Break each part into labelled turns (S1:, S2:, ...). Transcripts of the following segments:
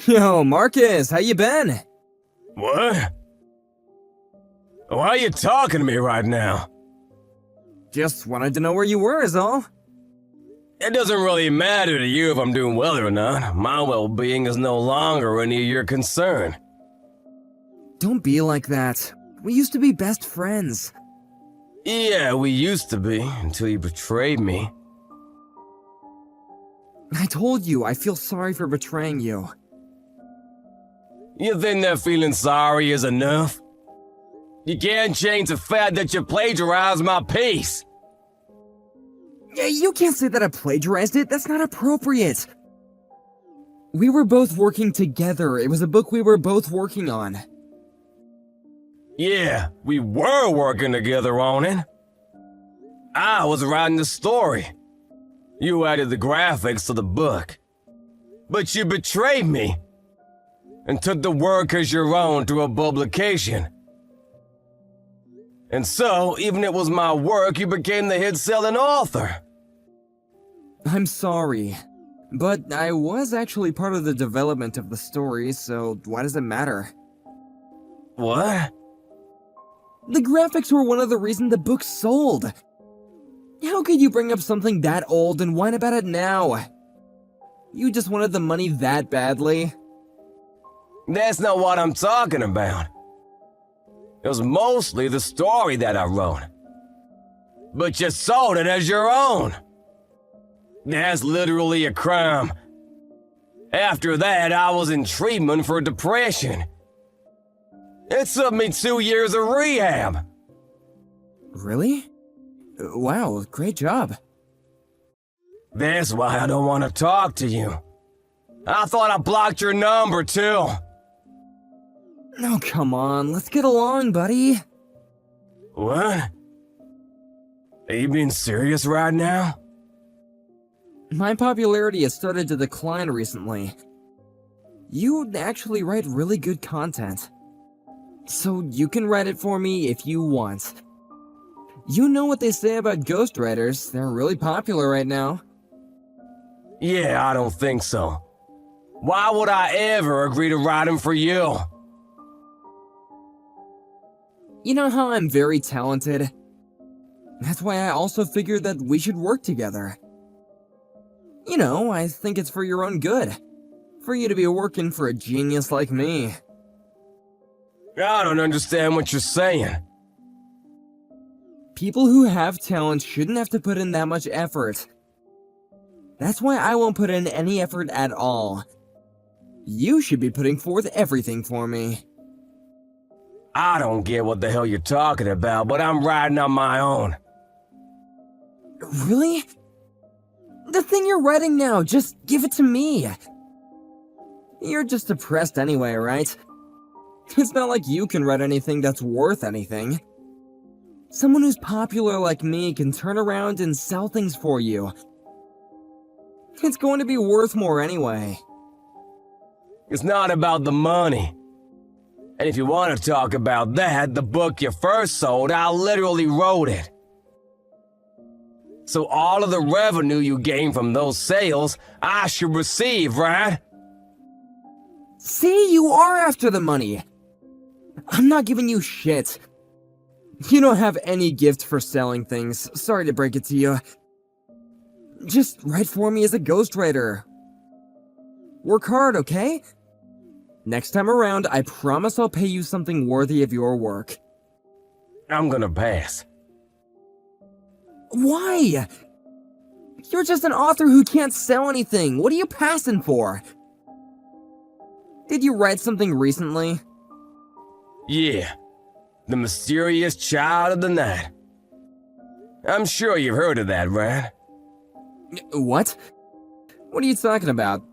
S1: Yo, Marcus, how you been?
S2: What? Why are you talking to me right now?
S1: Just wanted to know where you were is all.
S2: It doesn't really matter to you if I'm doing well or not. My well-being is no longer any of your concern.
S1: Don't be like that. We used to be best friends.
S2: Yeah, we used to be, until you betrayed me.
S1: I told you, I feel sorry for betraying you.
S2: You think that feeling sorry is enough? You can't change the fact that you plagiarized my piece.
S1: Yeah, you can't say that I plagiarized it, that's not appropriate. We were both working together, it was a book we were both working on.
S2: Yeah, we were working together on it. I was writing the story. You added the graphics to the book. But you betrayed me and took the work as your own through a publication. And so, even if it was my work, you became the hit-selling author.
S1: I'm sorry, but I was actually part of the development of the story, so why does it matter?
S2: What?
S1: The graphics were one of the reasons the book sold. How could you bring up something that old and whine about it now? You just wanted the money that badly?
S2: That's not what I'm talking about. It was mostly the story that I wrote. But you sold it as your own. That's literally a crime. After that, I was in treatment for depression. It took me 2 years of rehab.
S1: Really? Wow, great job.
S2: That's why I don't want to talk to you. I thought I blocked your number too.
S1: Oh, come on, let's get along, buddy.
S2: What? Are you being serious right now?
S1: My popularity has started to decline recently. You actually write really good content. So you can write it for me if you want. You know what they say about ghostwriters, they're really popular right now.
S2: Yeah, I don't think so. Why would I ever agree to write them for you?
S1: You know how I'm very talented? That's why I also figured that we should work together. You know, I think it's for your own good. For you to be working for a genius like me.
S2: I don't understand what you're saying.
S1: People who have talent shouldn't have to put in that much effort. That's why I won't put in any effort at all. You should be putting forth everything for me.
S2: I don't get what the hell you're talking about, but I'm writing on my own.
S1: Really? The thing you're writing now, just give it to me. You're just depressed anyway, right? It's not like you can write anything that's worth anything. Someone who's popular like me can turn around and sell things for you. It's going to be worth more anyway.
S2: It's not about the money. And if you want to talk about that, the book you first sold, I literally wrote it. So all of the revenue you gain from those sales, I should receive, right?
S1: See, you are after the money. I'm not giving you shit. You don't have any gift for selling things, sorry to break it to you. Just write for me as a ghostwriter. Work hard, okay? Next time around, I promise I'll pay you something worthy of your work.
S2: I'm gonna pass.
S1: Why? You're just an author who can't sell anything. What are you passing for? Did you write something recently?
S2: Yeah, The Mysterious Child of the Night. I'm sure you've heard of that, right?
S1: What? What are you talking about?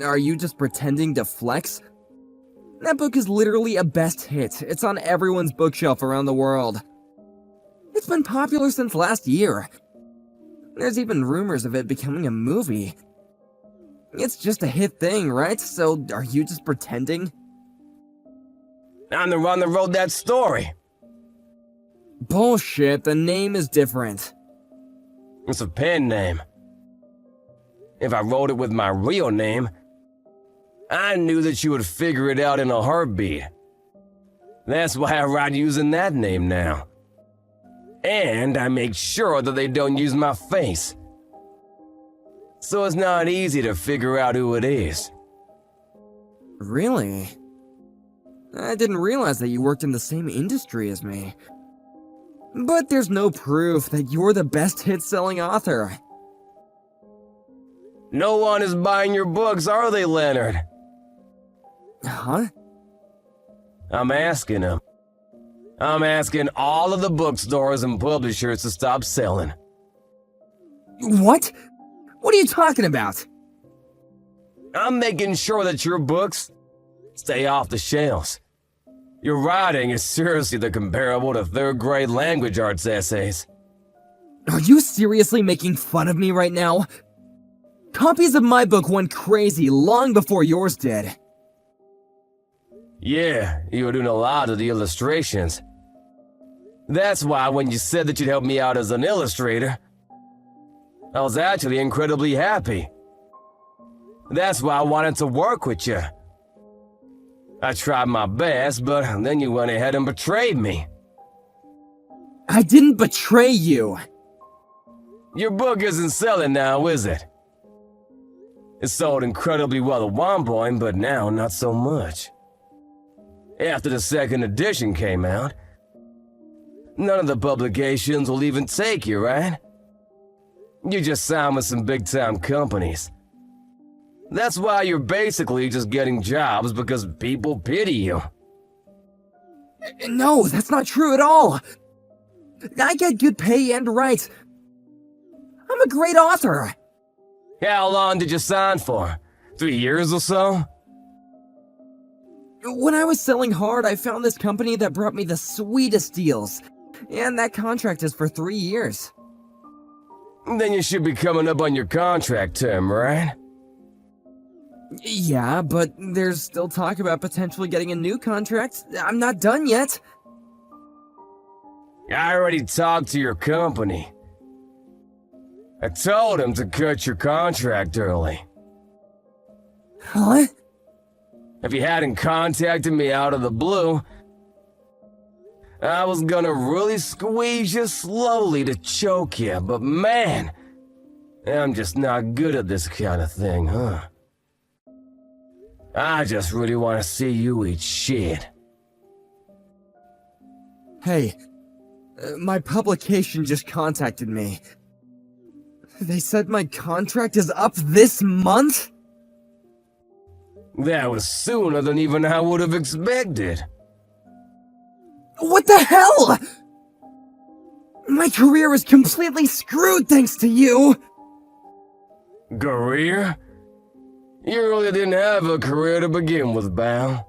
S1: Are you just pretending to flex? That book is literally a best hit. It's on everyone's bookshelf around the world. It's been popular since last year. There's even rumors of it becoming a movie. It's just a hit thing, right? So are you just pretending?
S2: I'm the one that wrote that story.
S1: Bullshit, the name is different.
S2: It's a pen name. If I wrote it with my real name, I knew that you would figure it out in a heartbeat. That's why I write using that name now. And I make sure that they don't use my face. So it's not easy to figure out who it is.
S1: Really? I didn't realize that you worked in the same industry as me. But there's no proof that you're the best hit-selling author.
S2: No one is buying your books, are they, Leonard?
S1: Huh?
S2: I'm asking them. I'm asking all of the bookstores and publishers to stop selling.
S1: What? What are you talking about?
S2: I'm making sure that your books stay off the shelves. Your writing is seriously the comparable to third-grade language arts essays.
S1: Are you seriously making fun of me right now? Copies of my book went crazy long before yours did.
S2: Yeah, you were doing a lot of the illustrations. That's why when you said that you'd help me out as an illustrator, I was actually incredibly happy. That's why I wanted to work with you. I tried my best, but then you went ahead and betrayed me.
S1: I didn't betray you.
S2: Your book isn't selling now, is it? It sold incredibly well at one point, but now not so much. After the second edition came out, none of the publications will even take you, right? You just signed with some big-time companies. That's why you're basically just getting jobs because people pity you.
S1: No, that's not true at all. I get good pay and rights. I'm a great author.
S2: How long did you sign for? 3 years or so?
S1: When I was selling hard, I found this company that brought me the sweetest deals. And that contract is for 3 years.
S2: Then you should be coming up on your contract term, right?
S1: Yeah, but there's still talk about potentially getting a new contract. I'm not done yet.
S2: I already talked to your company. I told him to cut your contract early.
S1: Huh?
S2: If you hadn't contacted me out of the blue, I was gonna really squeeze you slowly to choke you, but man, I'm just not good at this kind of thing, huh? I just really want to see you eat shit.
S1: Hey, my publication just contacted me. They said my contract is up this month?
S2: That was sooner than even I would have expected.
S1: What the hell? My career is completely screwed thanks to you!
S2: Career? You really didn't have a career to begin with, Bal.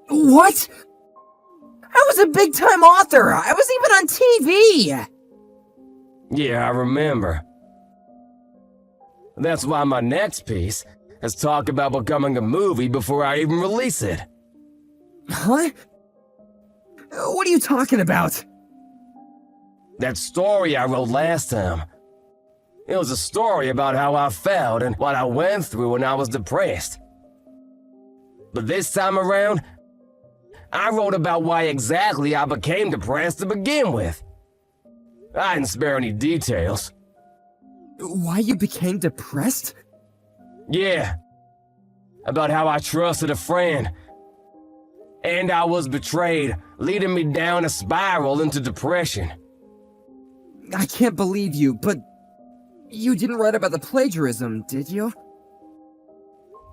S1: What? I was a big-time author! I was even on TV!
S2: Yeah, I remember. That's why my next piece has talked about becoming a movie before I even release it.
S1: Huh? What are you talking about?
S2: That story I wrote last time. It was a story about how I felt and what I went through when I was depressed. But this time around, I wrote about why exactly I became depressed to begin with. I didn't spare any details.
S1: Why you became depressed?
S2: Yeah. About how I trusted a friend. And I was betrayed, leading me down a spiral into depression.
S1: I can't believe you, but you didn't write about the plagiarism, did you?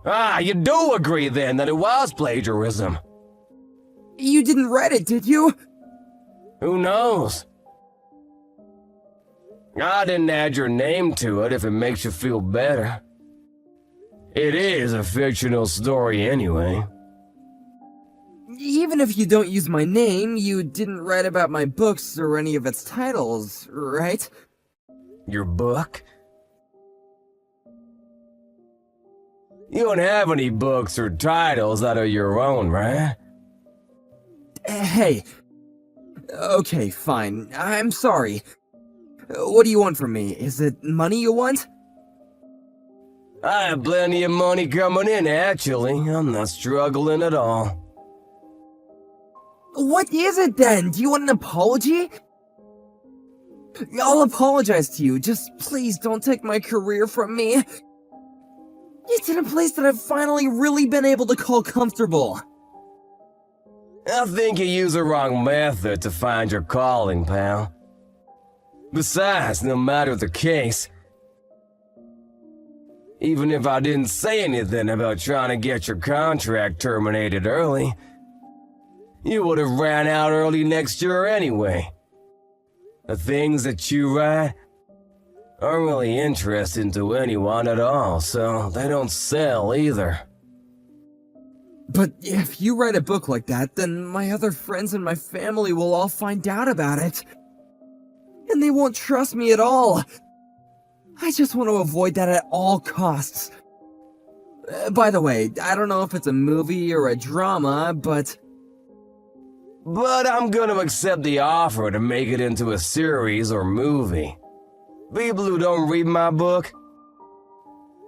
S2: Ah, you do agree then that it was plagiarism.
S1: You didn't write it, did you?
S2: Who knows? I didn't add your name to it if it makes you feel better. It is a fictional story anyway.
S1: Even if you don't use my name, you didn't write about my books or any of its titles, right?
S2: Your book? You don't have any books or titles that are your own, right?
S1: Hey. Okay, fine. I'm sorry. What do you want from me? Is it money you want?
S2: I have plenty of money coming in, actually. I'm not struggling at all.
S1: What is it then? Do you want an apology? I'll apologize to you, just please don't take my career from me. It's in a place that I've finally really been able to call comfortable.
S2: I think you use the wrong method to find your calling, pal. Besides, no matter the case, even if I didn't say anything about trying to get your contract terminated early, you would have ran out early next year anyway. The things that you write aren't really interesting to anyone at all, so they don't sell either.
S1: But if you write a book like that, then my other friends and my family will all find out about it. And they won't trust me at all. I just want to avoid that at all costs. By the way, I don't know if it's a movie or a drama, but
S2: I'm gonna accept the offer to make it into a series or movie. People who don't read my book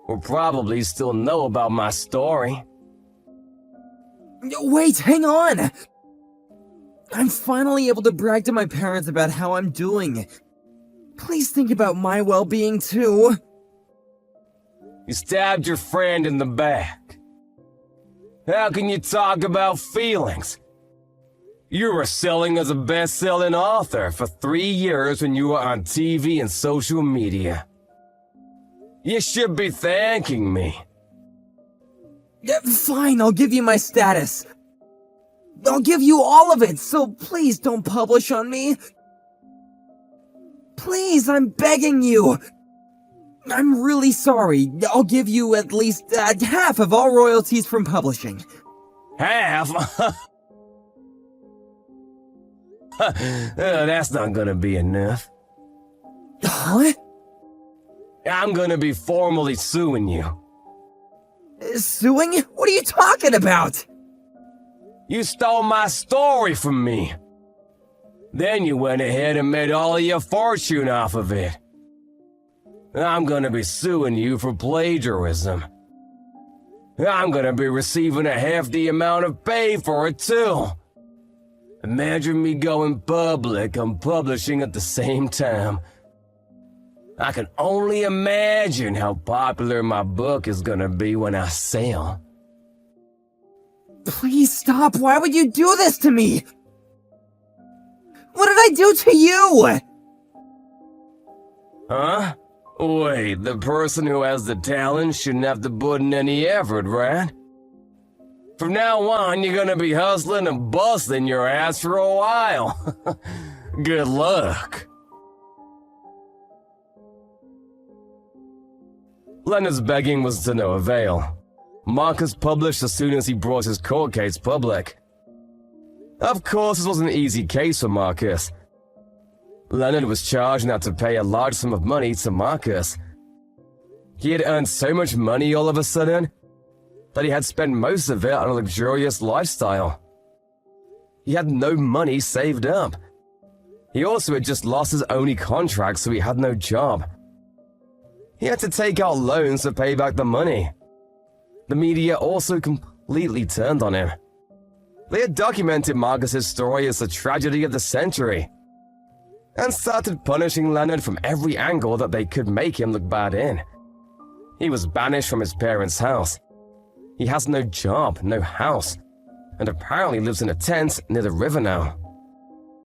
S2: will probably still know about my story.
S1: Wait, hang on! I'm finally able to brag to my parents about how I'm doing. Please think about my well-being too.
S2: You stabbed your friend in the back. How can you talk about feelings? You were selling as a best-selling author for 3 years when you were on TV and social media. You should be thanking me.
S1: Yeah, fine, I'll give you my status. I'll give you all of it, so please don't publish on me. Please, I'm begging you. I'm really sorry. I'll give you at least half of all royalties from publishing.
S2: Half? That's not gonna be enough.
S1: Huh?
S2: I'm gonna be formally suing you.
S1: Suing? What are you talking about?
S2: You stole my story from me. Then you went ahead and made all of your fortune off of it. I'm gonna be suing you for plagiarism. I'm gonna be receiving a hefty amount of pay for it too. Imagine me going public and publishing at the same time. I can only imagine how popular my book is gonna be when I sell.
S1: Please stop. Why would you do this to me? What did I do to you?
S2: Huh? Wait, the person who has the talent shouldn't have to put in any effort, right? From now on, you're gonna be hustling and busting your ass for a while. Good luck. Leonard's begging was to no avail. Marcus published as soon as he brought his court case public. Of course, this was an easy case for Marcus. Leonard was charged not to pay a large sum of money to Marcus. He had earned so much money all of a sudden that he had spent most of it on a luxurious lifestyle. He had no money saved up. He also had just lost his only contract, so he had no job. He had to take out loans to pay back the money. The media also completely turned on him. They had documented Marcus's story as the tragedy of the century, and started punishing Leonard from every angle that they could make him look bad in. He was banished from his parents' house. He has no job, no house, and apparently lives in a tent near the river now.